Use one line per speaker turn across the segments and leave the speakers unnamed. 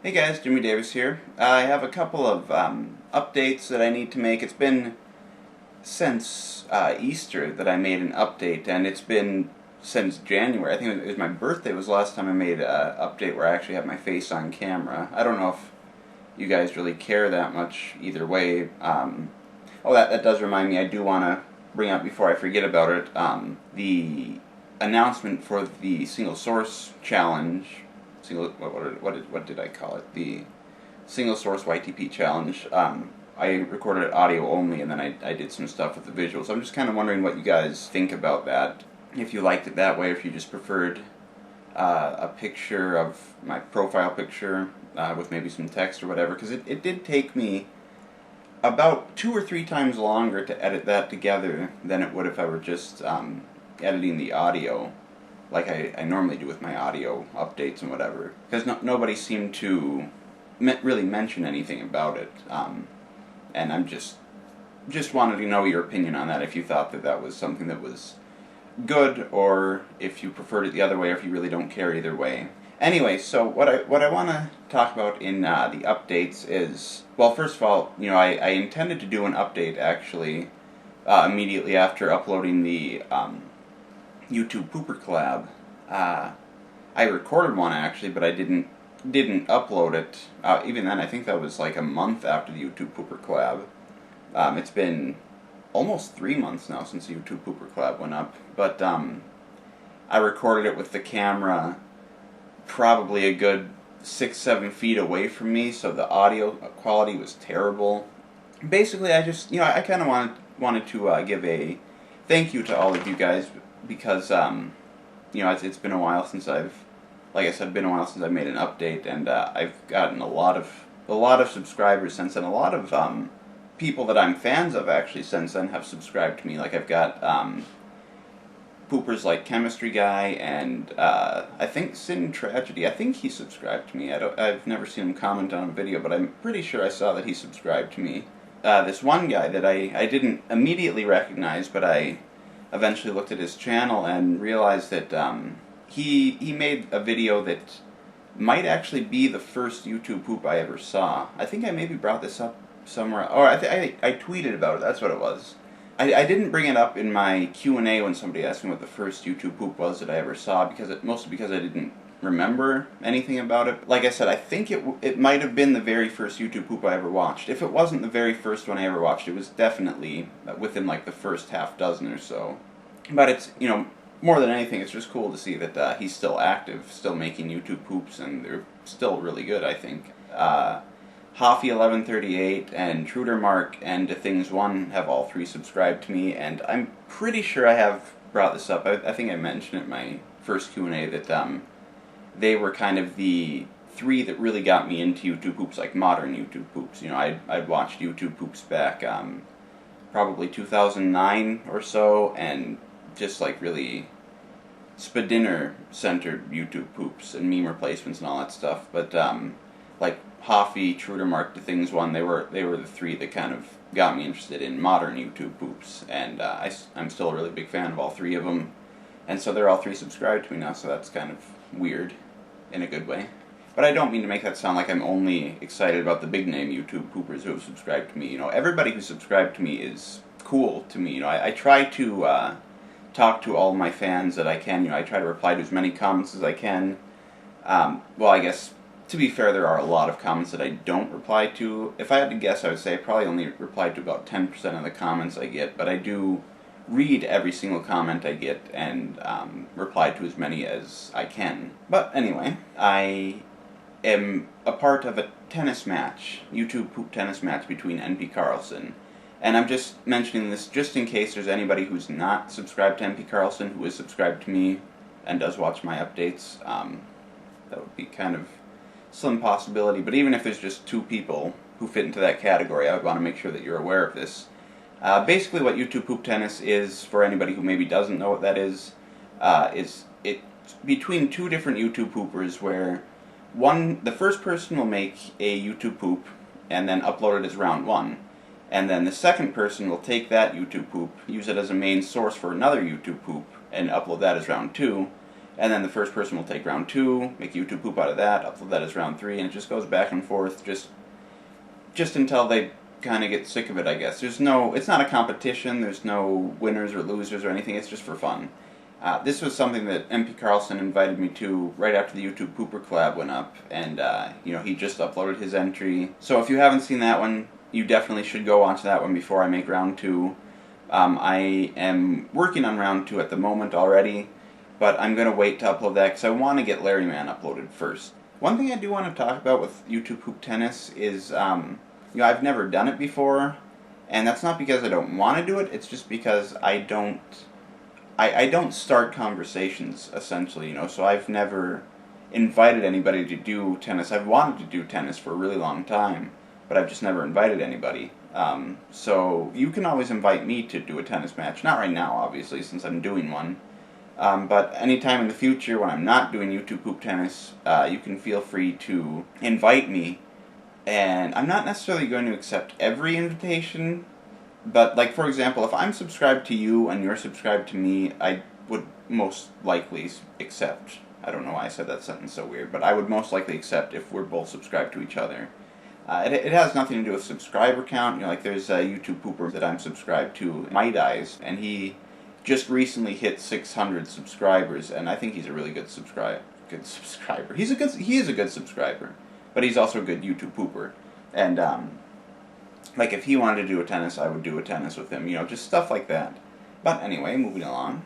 Hey guys, Jimmy Davis here. I have a couple of updates that I need to make. It's been since Easter that I made an update, and it's been since January. I think it was my birthday was the last time I made an update where I actually had my face on camera. I don't know if you guys really care that much either way. That does remind me, I do want to bring up before I forget about it, the announcement for the single source challenge. What did I call it? The single source YTP challenge. I recorded it audio only, and then I did some stuff with the visuals. I'm just kind of wondering what you guys think about that. If you liked it that way, or if you just preferred a picture of my profile picture with maybe some text or whatever, because it did take me about 2 or 3 times longer to edit that together than it would if I were just editing the audio like I normally do with my audio updates and whatever, because nobody seemed to really mention anything about it, and I'm just wanted to know your opinion on that, if you thought that was something that was good, or if you preferred it the other way, or if you really don't care either way. Anyway, so what I want to talk about in the updates is, well, first of all, I intended to do an update actually immediately after uploading the YouTube Pooper Collab. I recorded one actually, but I didn't upload it. Even then, I think that was like a month after the YouTube Pooper Collab. It's been almost 3 months now since the YouTube Pooper Collab went up, but I recorded it with the camera probably a good 6-7 feet away from me, so the audio quality was terrible. Basically, I just, I kind of wanted to give a thank you to all of you guys, because it's been a while since I've made an update, and I've gotten a lot of subscribers since then. A lot of people that I'm fans of actually since then have subscribed to me. Like, I've got poopers like Chemistry Guy, and I think Sin Tragedy. I think he subscribed to me. I've never seen him comment on a video, but I'm pretty sure I saw that he subscribed to me. This one guy that I didn't immediately recognize, but I eventually looked at his channel and realized that he made a video that might actually be the first YouTube poop I ever saw. I think I maybe brought this up somewhere, or I tweeted about it. That's what it was. I didn't bring it up in my Q&A when somebody asked me what the first YouTube poop was that I ever saw, mostly because I didn't remember anything about it. Like I said, I think it might have been the very first YouTube poop I ever watched. If it wasn't the very first one I ever watched, it was definitely within like the first half dozen or so. But it's, more than anything, it's just cool to see that he's still active, still making YouTube poops, and they're still really good, I think. Hoffy1138 and Trudermark and Things1 have all 3 subscribed to me, and I'm pretty sure I have brought this up. I think I mentioned it in my first Q&A that they were kind of the 3 that really got me into YouTube poops, like modern YouTube poops. I'd watched YouTube poops back probably 2009 or so, and just like really Spadinner-centered YouTube poops and meme replacements and all that stuff. But like Hoffy, Trudermark, Things1, they were the 3 that kind of got me interested in modern YouTube poops, and I'm still a really big fan of all 3 of them, and so they're all 3 subscribed to me now, so that's kind of weird in a good way. But I don't mean to make that sound like I'm only excited about the big name YouTube poopers who have subscribed to me. Everybody who subscribed to me is cool to me. I try to talk to all my fans that I can. I try to reply to as many comments as I can. Well, I guess, to be fair, there are a lot of comments that I don't reply to. If I had to guess, I would say I probably only reply to about 10% of the comments I get, but I do read every single comment I get and reply to as many as I can. But anyway, I am a part of a tennis match, YouTube poop tennis match between NPCarlsson. And I'm just mentioning this just in case there's anybody who's not subscribed to NPCarlsson who is subscribed to me and does watch my updates. That would be kind of slim possibility, but even if there's just 2 people who fit into that category, I would want to make sure that you're aware of this. Basically what YouTube Poop Tennis is, for anybody who maybe doesn't know what that is it's between 2 different YouTube poopers, where the first person will make a YouTube poop and then upload it as round 1, and then the second person will take that YouTube poop, use it as a main source for another YouTube poop, and upload that as round 2, and then the first person will take round 2, make YouTube poop out of that, upload that as round 3, and it just goes back and forth, just until they kind of get sick of it, I guess. It's not a competition, there's no winners or losers or anything, it's just for fun. This was something that NPCarlsson invited me to right after the YouTube Pooper Collab went up, and he just uploaded his entry. So if you haven't seen that one, you definitely should go onto that one before I make round 2. I am working on round 2 at the moment already, but I'm going to wait to upload that because I want to get LarryMan uploaded first. One thing I do want to talk about with YouTube Poop Tennis is, I've never done it before, and that's not because I don't want to do it, it's just because I don't start conversations, essentially, so I've never invited anybody to do tennis. I've wanted to do tennis for a really long time, but I've just never invited anybody. So you can always invite me to do a tennis match. Not right now, obviously, since I'm doing one. But anytime in the future when I'm not doing YouTube Poop Tennis, you can feel free to invite me. And I'm not necessarily going to accept every invitation, but, like, for example, if I'm subscribed to you and you're subscribed to me, I would most likely accept. I don't know why I said that sentence so weird, but I would most likely accept if we're both subscribed to each other. It has nothing to do with subscriber count. Like, there's a YouTube pooper that I'm subscribed to, Mighteyes, and he just recently hit 600 subscribers, and I think he's a really good subscriber. He is a good subscriber, but he's also a good YouTube pooper. And like, if he wanted to do a tennis, I would do a tennis with him, just stuff like that. But anyway, moving along.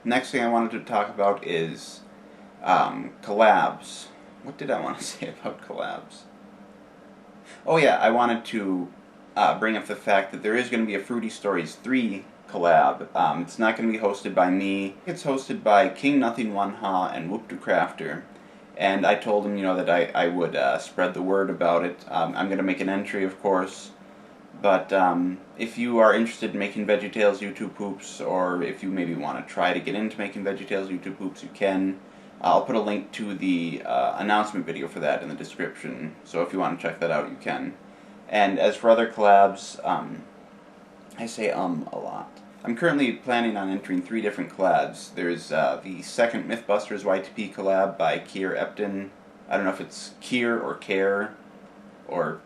Next thing I wanted to talk about is collabs. What did I want to say about collabs? Oh yeah, I wanted to bring up the fact that there is going to be a FruityStories 3 collab. It's not going to be hosted by me. It's hosted by King Nothing One Ha and Whoop to Crafter. And I told him, that I would spread the word about it. I'm going to make an entry, of course. But if you are interested in making VeggieTales YouTube poops, or if you maybe want to try to get into making VeggieTales YouTube poops, you can. I'll put a link to the announcement video for that in the description. So if you want to check that out, you can. And as for other collabs, I say a lot. I'm currently planning on entering 3 different collabs. There's the second Mythbusters YTP Collab by Keir, Epton. I don't know if it's Keir or Keir or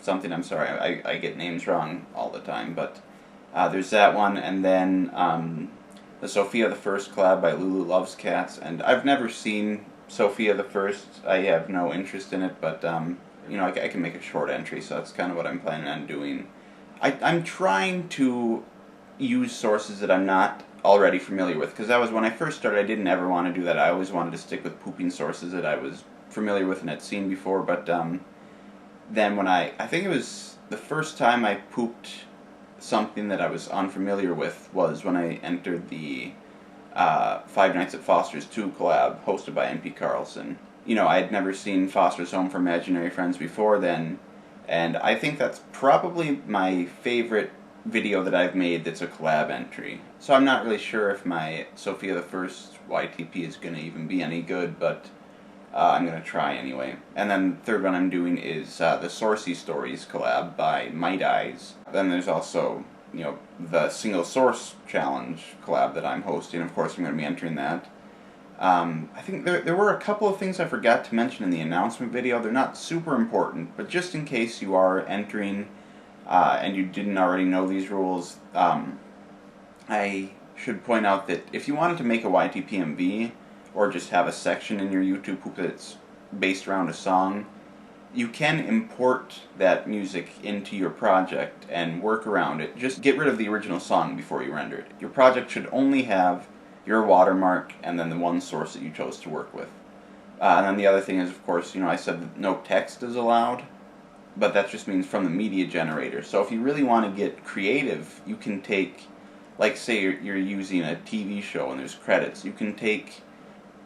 something, I'm sorry, I get names wrong all the time, but there's that one, and then the Sophia the First collab by Lulu Loves Cats, and I've never seen Sophia the First. I have no interest in it, but I can make a short entry, so that's kind of what I'm planning on doing. I'm trying to use sources that I'm not already familiar with, because that was when I first started. I didn't ever want to do that. I always wanted to stick with pooping sources that I was familiar with and had seen before, but then when I think it was the first time I pooped something that I was unfamiliar with was when I entered the Five Nights at Foster's 2 collab hosted by NPCarlsson. I had never seen Foster's Home for Imaginary Friends before then, and I think that's probably my favorite video that I've made that's a collab entry. So I'm not really sure if my Sophia the First YTP is going to even be any good, but I'm going to try anyway. And then the third one I'm doing is the Sourcey Stories Collab by Mighteyes. Then there's also, the Single Source Challenge collab that I'm hosting. Of course, I'm going to be entering that. I think there were a couple of things I forgot to mention in the announcement video. They're not super important, but just in case you are entering and you didn't already know these rules, I should point out that if you wanted to make a YTPMV, or just have a section in your YouTube poop that's based around a song, you can import that music into your project and work around it. Just get rid of the original song before you render it. Your project should only have your watermark and then the one source that you chose to work with. And then the other thing is, of course, I said that no text is allowed, but that just means from the media generator. So if you really want to get creative, you can take, like, say you're using a TV show and there's credits, you can take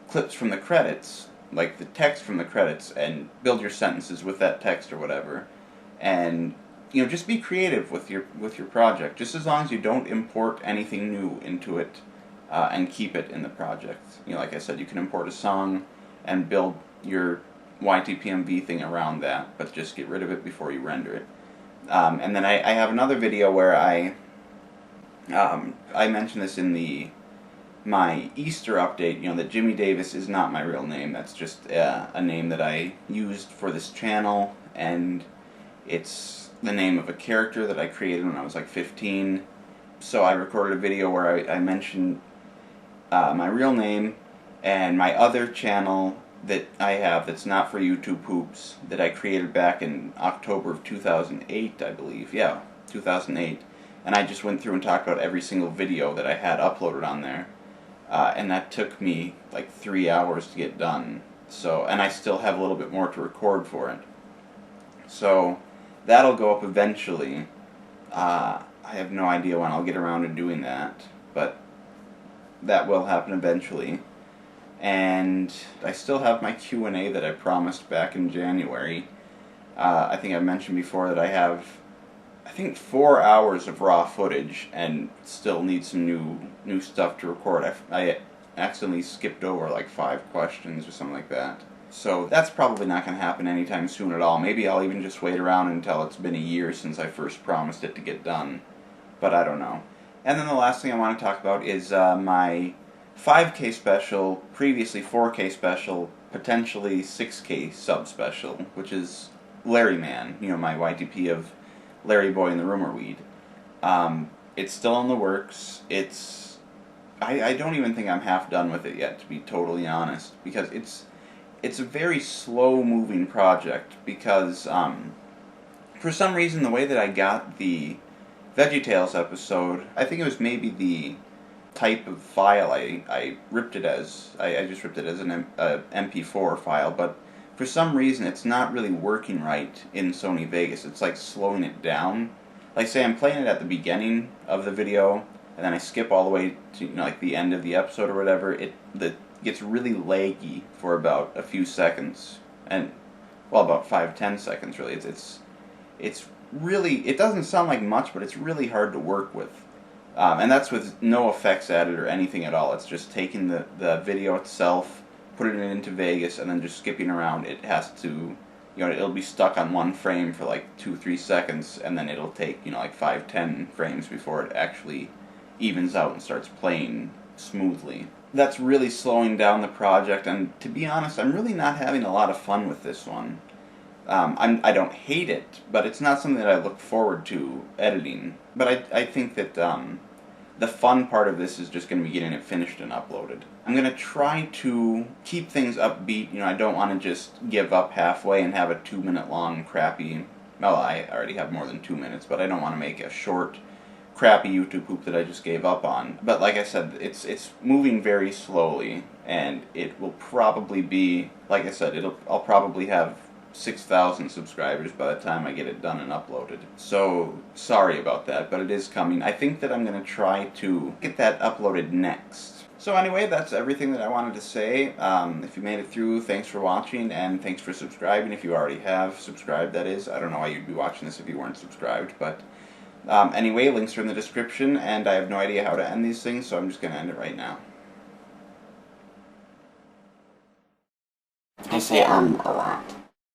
clips from the credits, like the text from the credits, and build your sentences with that text or whatever. And just be creative with your project, just as long as you don't import anything new into it, and keep it in the project. Like I said, you can import a song and build your YTPMV thing around that, but just get rid of it before you render it. And then I have another video where I mentioned this in the my Easter update, that Jimmy Davis is not my real name. That's just a name that I used for this channel, and it's the name of a character that I created when I was like 15. So I recorded a video where I mentioned my real name and my other channel that I have that's not for YouTube poops that I created back in October of 2008, I believe. Yeah, 2008. And I just went through and talked about every single video that I had uploaded on there. And that took me like 3 hours to get done. So, and I still have a little bit more to record for it. So that'll go up eventually. I have no idea when I'll get around to doing that, but that will happen eventually. And I still have my Q&A that I promised back in January. I think I mentioned before that I have, I think, 4 hours of raw footage and still need some new stuff to record. I accidentally skipped over like 5 questions or something like that. So that's probably not going to happen anytime soon at all. Maybe I'll even just wait around until it's been a year since I first promised it to get done. But I don't know. And then the last thing I want to talk about is my 5K special, previously 4K special, potentially 6K sub special, which is LarryMan, my YTP of Larry Boy and the Rumor Weed. It's still in the works. I don't even think I'm half done with it yet, to be totally honest, because it's a very slow-moving project, because for some reason the way that I got the VeggieTales episode, I think it was maybe the type of file I ripped it as. I just ripped it as an MP4 file, but for some reason it's not really working right in Sony Vegas. It's like slowing it down. Like, say I'm playing it at the beginning of the video, and then I skip all the way to like the end of the episode or whatever. It gets really laggy for about a few seconds, and well, about 5-10 seconds really. It's really, it doesn't sound like much, but it's really hard to work with. And that's with no effects added or anything at all. It's just taking the video itself, putting it into Vegas, and then just skipping around. It has to, it'll be stuck on one frame for like 2-3 seconds, and then it'll take, like 5-10 frames before it actually evens out and starts playing smoothly. That's really slowing down the project, and to be honest, I'm really not having a lot of fun with this one. I don't hate it, but it's not something that I look forward to editing. But I think that the fun part of this is just going to be getting it finished and uploaded. I'm going to try to keep things upbeat. I don't want to just give up halfway and have a 2-minute long crappy, well, I already have more than 2 minutes, but I don't want to make a short crappy YouTube poop that I just gave up on. But like I said, it's moving very slowly, and it will probably be, like I said, I'll probably have 6,000 subscribers by the time I get it done and uploaded. So, sorry about that, but it is coming. I think that I'm going to try to get that uploaded next. So anyway, that's everything that I wanted to say. If you made it through, thanks for watching, and thanks for subscribing if you already have subscribed, that is. I don't know why you'd be watching this if you weren't subscribed, but anyway, links are in the description, and I have no idea how to end these things, so I'm just going to end it right now.
I say a lot.